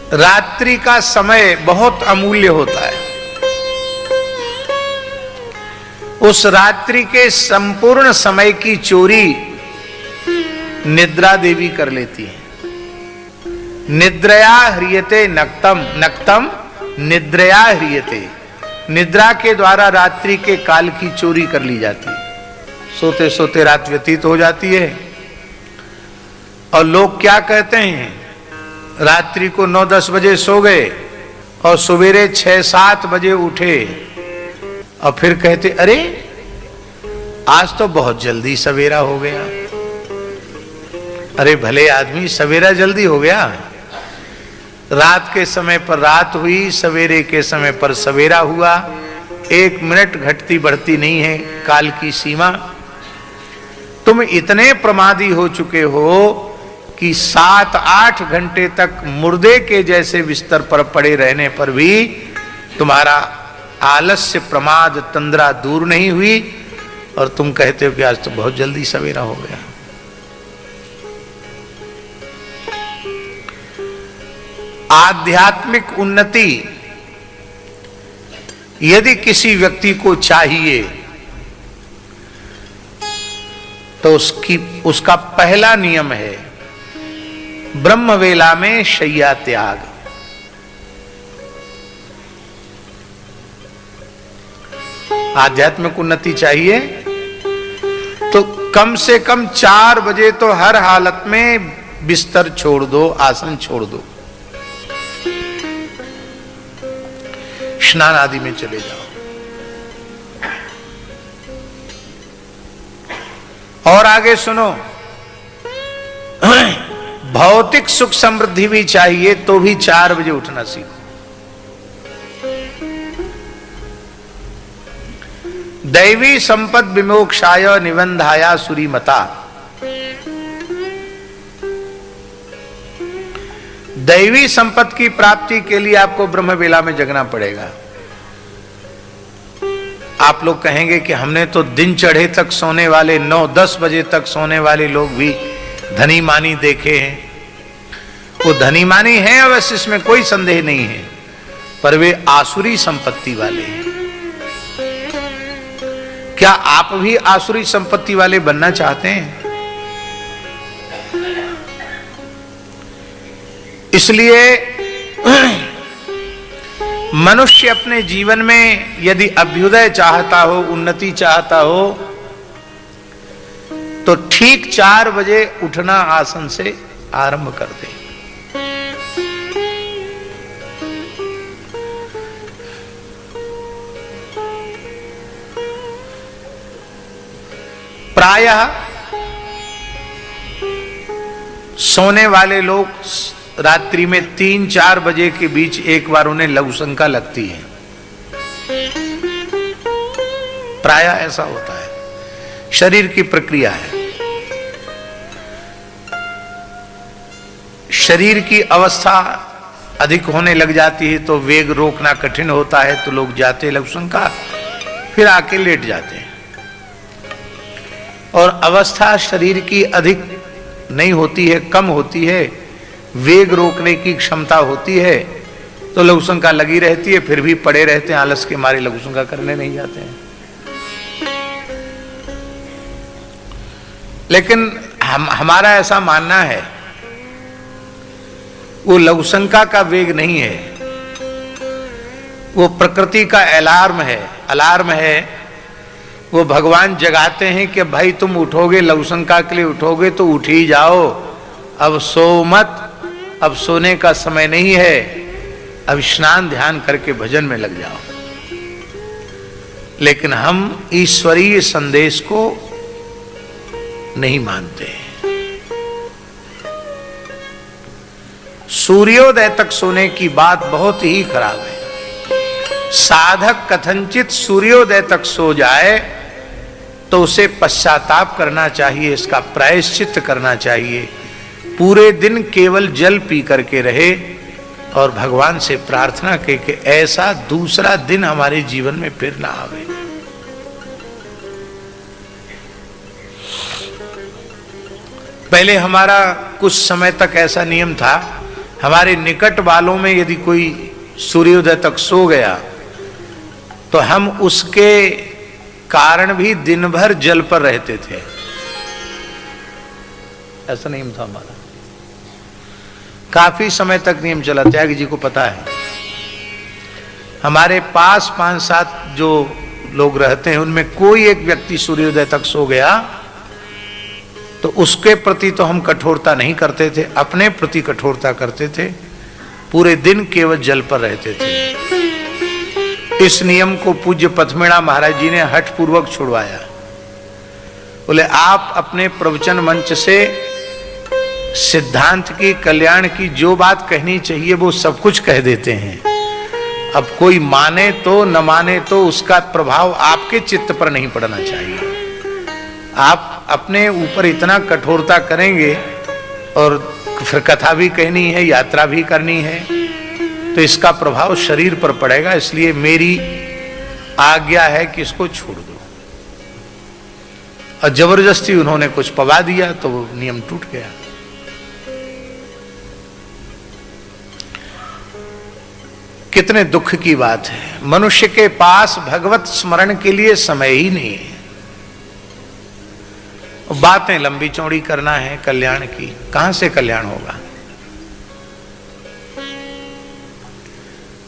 रात्रि का समय बहुत अमूल्य होता है। उस रात्रि के संपूर्ण समय की चोरी निद्रा देवी कर लेती है। निद्रया ह्रियते नक्तम, नक्तम निद्रया ह्रियते। निद्रा के द्वारा रात्रि के काल की चोरी कर ली जाती है। सोते सोते रात व्यतीत हो जाती है और लोग क्या कहते हैं, रात्रि को 9-10 बजे सो गए और सवेरे 6-7 बजे उठे और फिर कहते अरे आज तो बहुत जल्दी सवेरा हो गया। अरे भले आदमी, सवेरा जल्दी हो गया। रात के समय पर रात हुई, सवेरे के समय पर सवेरा हुआ। 1 मिनट घटती बढ़ती नहीं है काल की सीमा। तुम इतने प्रमादी हो चुके हो कि 7-8 घंटे तक मुर्दे के जैसे बिस्तर पर पड़े रहने पर भी तुम्हारा आलस्य, प्रमाद, तंद्रा दूर नहीं हुई और तुम कहते हो कि आज तो बहुत जल्दी सवेरा हो गया। आध्यात्मिक उन्नति यदि किसी व्यक्ति को चाहिए तो उसका पहला नियम है ब्रह्म वेला में शय्या त्याग। आध्यात्मिक उन्नति चाहिए तो कम से कम 4 बजे तो हर हालत में बिस्तर छोड़ दो, आसन छोड़ दो, स्नान आदि में चले जाओ। और आगे सुनो, भौतिक सुख समृद्धि भी चाहिए तो भी 4 बजे उठना सीखो। दैवी संपद विमोक्षाय निबंधाया सुरीमता। दैवी संपत्ति की प्राप्ति के लिए आपको ब्रह्म वेला में जगना पड़ेगा। आप लोग कहेंगे कि हमने तो दिन चढ़े तक सोने वाले, 9-10 बजे तक सोने वाले लोग भी धनी मानी देखे हैं। वो धनी मानी हैं अवश्य, इसमें कोई संदेह नहीं है, पर वे आसुरी संपत्ति वाले हैं। क्या आप भी आसुरी संपत्ति वाले बनना चाहते हैं? इसलिए मनुष्य अपने जीवन में यदि अभ्युदय चाहता हो, उन्नति चाहता हो, तो ठीक 4 बजे उठना आसन से आरंभ कर दे। प्रायः सोने वाले लोग रात्रि में 3-4 बजे के बीच एक बार उन्हें लघु शंका लगती है। प्रायः ऐसा होता है, शरीर की प्रक्रिया है। शरीर की अवस्था अधिक होने लग जाती है तो वेग रोकना कठिन होता है, तो लोग जाते लघु शंका, फिर आके लेट जाते हैं। और अवस्था शरीर की अधिक नहीं होती है, कम होती है, वेग रोकने की क्षमता होती है, तो लघु शंका लगी रहती है, फिर भी पड़े रहते हैं, आलस के मारे लघु शंका करने नहीं जाते हैं। लेकिन हमारा ऐसा मानना है, वो लघु शंका का वेग नहीं है, वो प्रकृति का अलार्म है। अलार्म है, वो भगवान जगाते हैं कि भाई तुम उठोगे, लघु शंका के लिए उठोगे तो उठ ही जाओ, अब सो मत, अब सोने का समय नहीं है, अब स्नान ध्यान करके भजन में लग जाओ। लेकिन हम ईश्वरीय संदेश को नहीं मानते। सूर्योदय तक सोने की बात बहुत ही खराब है। साधक कथनचित सूर्योदय तक सो जाए तो उसे पश्चाताप करना चाहिए, इसका प्रायश्चित करना चाहिए। पूरे दिन केवल जल पी करके रहे और भगवान से प्रार्थना के कि ऐसा दूसरा दिन हमारे जीवन में फिर ना आवे। पहले हमारा कुछ समय तक ऐसा नियम था हमारे निकट वालों में यदि कोई सूर्योदय तक सो गया तो हम उसके कारण भी दिन भर जल पर रहते थे। ऐसा नियम था हमारा, काफी समय तक नियम चला। त्यागी जी को पता है, हमारे पास 5-7 जो लोग रहते हैं उनमें कोई एक व्यक्ति सूर्योदय तक सो गया तो उसके प्रति तो हम कठोरता नहीं करते थे, अपने प्रति कठोरता करते थे। पूरे दिन केवल जल पर रहते थे। इस नियम को पूज्य पथमेड़ा महाराज जी ने हठ पूर्वक छुड़वाया। बोले आप अपने प्रवचन मंच से सिद्धांत की, कल्याण की जो बात कहनी चाहिए वो सब कुछ कह देते हैं। अब कोई माने तो न माने तो उसका प्रभाव आपके चित्त पर नहीं पड़ना चाहिए। आप अपने ऊपर इतना कठोरता करेंगे और फिर कथा भी कहनी है, यात्रा भी करनी है, तो इसका प्रभाव शरीर पर पड़ेगा। इसलिए मेरी आज्ञा है कि इसको छोड़ दो। और जबरदस्ती उन्होंने कुछ पवा दिया तो वो नियम टूट गया। कितने दुख की बात है, मनुष्य के पास भगवत स्मरण के लिए समय ही नहीं है। बातें लंबी चौड़ी करना है कल्याण की, कहां से कल्याण होगा।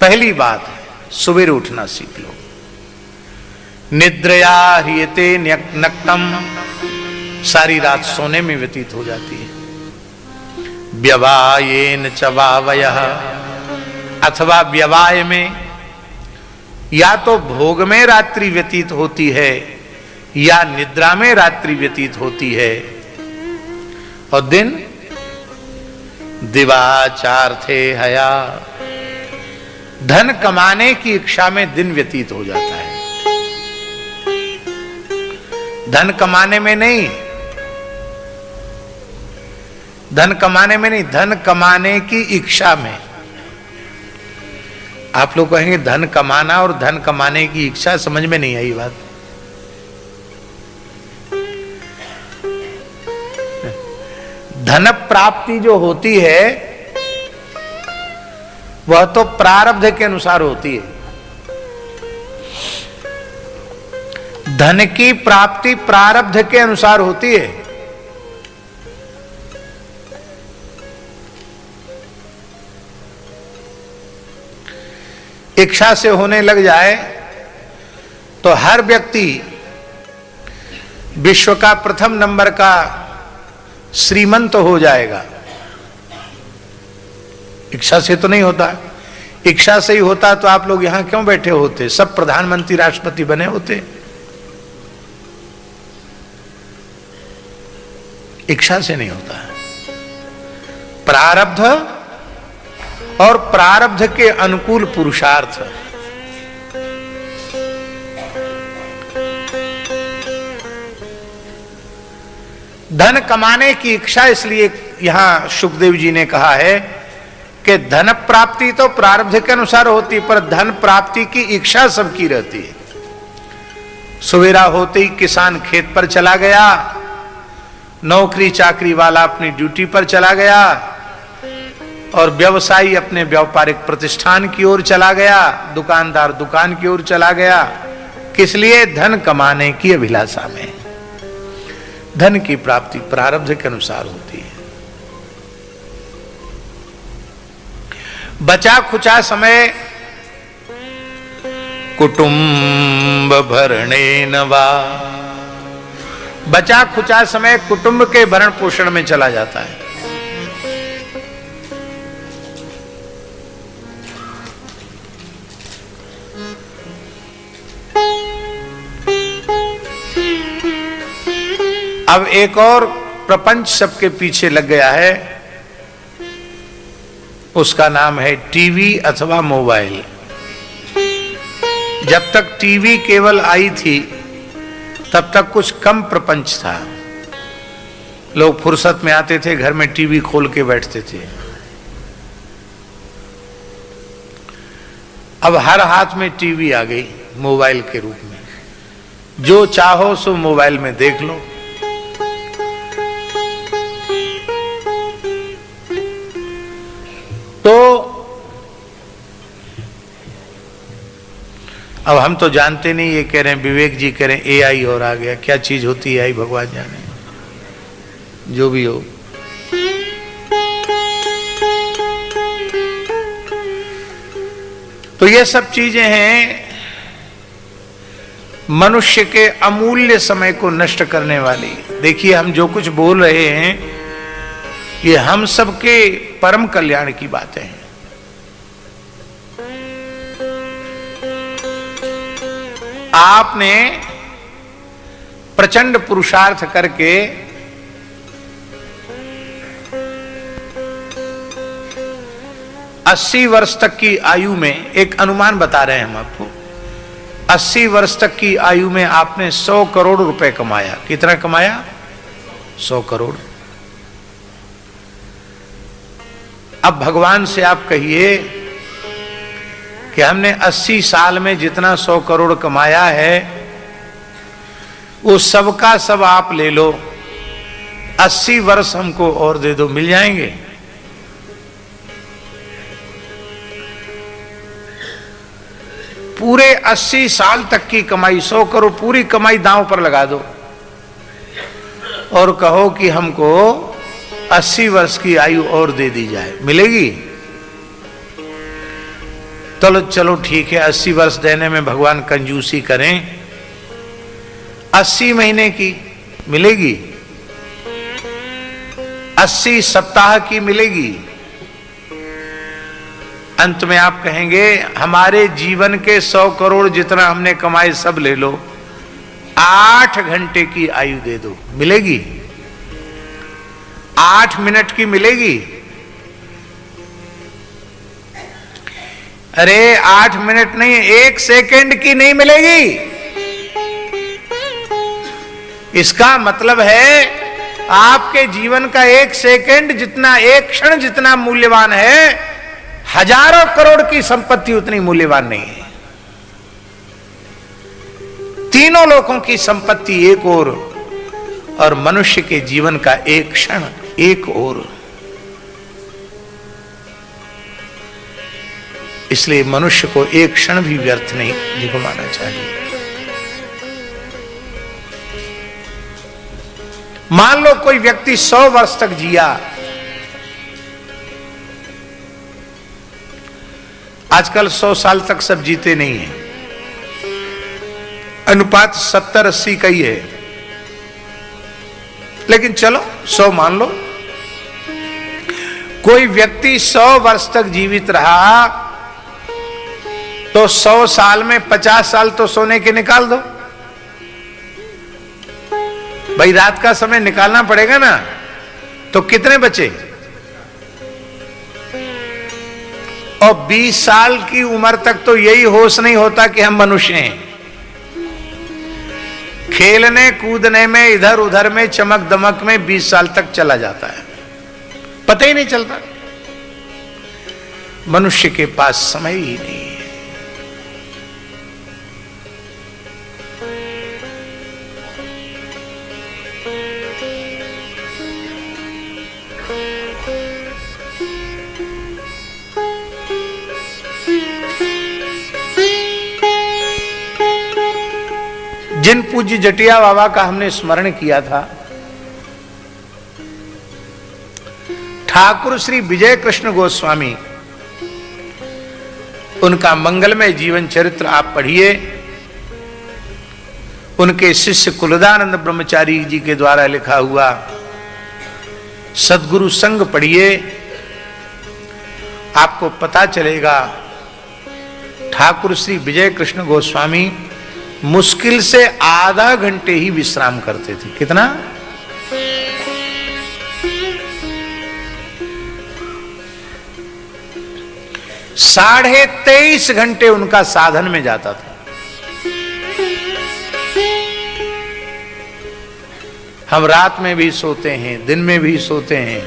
पहली बात सुबह उठना सीख लो। निद्रया ह्रियते नक्तम, सारी रात सोने में व्यतीत हो जाती है। व्यवायेन च वावयः, अथवा व्यवाय में या तो भोग में रात्रि व्यतीत होती है या निद्रा में रात्रि व्यतीत होती है। और दिन दिवाचार्थे हया, धन कमाने की इच्छा में दिन व्यतीत हो जाता है। धन कमाने में नहीं, धन कमाने में नहीं, धन कमाने की इच्छा में। आप लोग कहेंगे धन कमाना और धन कमाने की इच्छा, समझ में नहीं आई बात। धन प्राप्ति जो होती है वह तो प्रारब्ध के अनुसार होती है। धन की प्राप्ति प्रारब्ध के अनुसार होती है। इच्छा से होने लग जाए तो हर व्यक्ति विश्व का प्रथम नंबर का श्रीमंत हो जाएगा। इच्छा से तो नहीं होता। इच्छा से ही होता तो आप लोग यहां क्यों बैठे होते, सब प्रधानमंत्री राष्ट्रपति बने होते। इच्छा से नहीं होता। प्रारब्ध और प्रारब्ध के अनुकूल पुरुषार्थ। धन कमाने की इच्छा, इसलिए यहां सुखदेव जी ने कहा है कि धन प्राप्ति तो प्रारब्ध के अनुसार होती, पर धन प्राप्ति की इच्छा सबकी रहती है। सवेरा होते ही किसान खेत पर चला गया, नौकरी चाकरी वाला अपनी ड्यूटी पर चला गया, और व्यवसायी अपने व्यापारिक प्रतिष्ठान की ओर चला गया, दुकानदार दुकान की ओर चला गया। किस लिए? धन कमाने की अभिलाषा में। धन की प्राप्ति प्रारब्ध के अनुसार होती है। बचा खुचा समय कुटुंब भरणेन वा, बचा खुचा समय कुटुंब के भरण पोषण में चला जाता है। अब एक और प्रपंच सबके पीछे लग गया है, उसका नाम है टीवी अथवा मोबाइल। जब तक टीवी केवल आई थी तब तक कुछ कम प्रपंच था। लोग फुर्सत में आते थे, घर में टीवी खोल के बैठते थे। अब हर हाथ में टीवी आ गई मोबाइल के रूप में। जो चाहो सो मोबाइल में देख लो। अब हम तो जानते नहीं, ये कह रहे हैं विवेक जी कह रहे हैं एआई और आ गया। क्या चीज होती है एआई भगवान जाने, जो भी हो। तो ये सब चीजें हैं मनुष्य के अमूल्य समय को नष्ट करने वाली। देखिए हम जो कुछ बोल रहे हैं ये हम सबके परम कल्याण की बातें हैं। आपने प्रचंड पुरुषार्थ करके 80 वर्ष तक की आयु में, एक अनुमान बता रहे हैं हम आपको, 80 वर्ष तक की आयु में आपने 100 करोड़ रुपए कमाया। कितना कमाया? 100 करोड़। अब भगवान से आप कहिए कि हमने 80 साल में जितना 100 करोड़ कमाया है वो सबका सब आप ले लो, 80 वर्ष हमको और दे दो, मिल जाएंगे? पूरे 80 साल तक की कमाई, 100 करोड़ पूरी कमाई दांव पर लगा दो और कहो कि हमको 80 वर्ष की आयु और दे दी जाए, मिलेगी? चलो ठीक है, 80 वर्ष देने में भगवान कंजूसी करें, 80 महीने की मिलेगी, 80 सप्ताह की मिलेगी। अंत में आप कहेंगे हमारे जीवन के 100 करोड़ जितना हमने कमाए सब ले लो, 8 घंटे की आयु दे दो, मिलेगी? 8 मिनट की मिलेगी? अरे 8 मिनट नहीं, 1 सेकंड की नहीं मिलेगी। इसका मतलब है आपके जीवन का 1 सेकंड जितना, 1 क्षण जितना मूल्यवान है, हजारों करोड़ की संपत्ति उतनी मूल्यवान नहीं है। तीनों लोगों की संपत्ति एक और मनुष्य के जीवन का 1 क्षण एक और। इसलिए मनुष्य को 1 क्षण भी व्यर्थ नहीं गंवाना चाहिए। मान लो कोई व्यक्ति 100 वर्ष तक जिया, आजकल 100 साल तक सब जीते नहीं है, अनुपात 70-80 का ही है, लेकिन चलो 100 मान लो। कोई व्यक्ति 100 वर्ष तक जीवित रहा तो 100 साल में 50 साल तो सोने के निकाल दो भाई, रात का समय निकालना पड़ेगा ना, तो कितने बचे? और 20 साल की उम्र तक तो यही होश नहीं होता कि हम मनुष्य हैं। खेलने कूदने में, इधर उधर में, चमक दमक में 20 साल तक चला जाता है, पता ही नहीं चलता। मनुष्य के पास समय ही नहीं है। जिन पूज्य जटिया बाबा का हमने स्मरण किया था, ठाकुर श्री विजय कृष्ण गोस्वामी, उनका मंगलमय जीवन चरित्र आप पढ़िए। उनके शिष्य कुलदानंद ब्रह्मचारी जी के द्वारा लिखा हुआ सद्गुरु संग पढ़िए, आपको पता चलेगा ठाकुर श्री विजय कृष्ण गोस्वामी मुश्किल से आधा घंटे ही विश्राम करते थे। कितना? साढ़े 23 घंटे उनका साधन में जाता था। हम रात में भी सोते हैं, दिन में भी सोते हैं,